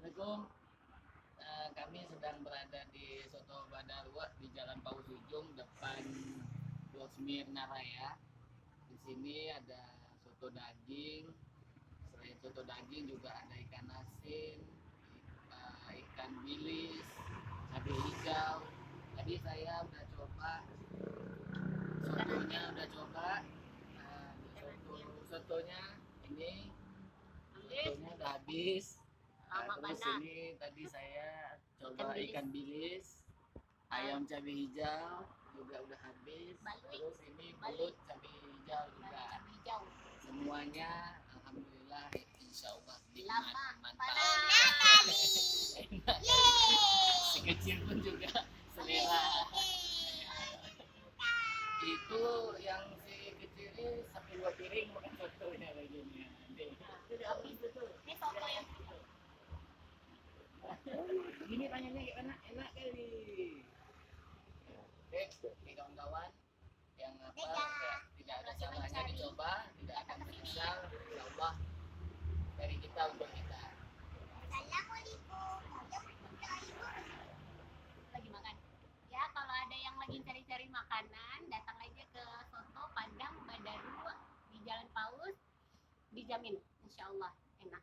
Assalamualaikum. Kami sedang berada di Soto Badarua di Jalan Paus Ujung depan Dosmirna Raya. Di sini ada soto daging. Selain soto daging juga ada ikan asin, ikan bilis, cabai hijau. Tadi saya udah coba sotonya, sotonya ini sotonya udah habis. Terus ini tadi saya coba ikan bilis, ayam cabai hijau juga udah habis. Terus ini belut cabai hijau juga. Semuanya alhamdulillah insya Allah nikmat, mantap. Enak. Si kecil pun juga selera. Itu yang si kecil ini sampai 2 piring makan sotonya begini. Ini soto yang Ini tanyanya enak kali. Oke, kawan-kawan yang tidak ada salahnya dicoba, tidak akan menyesal. Insya Allah dari kita untuk kita. lagi makan. Ya, kalau ada yang lagi cari-cari makanan, datang aja ke Soto Padang Badarua di Jalan Paus. Dijamin, insya Allah enak.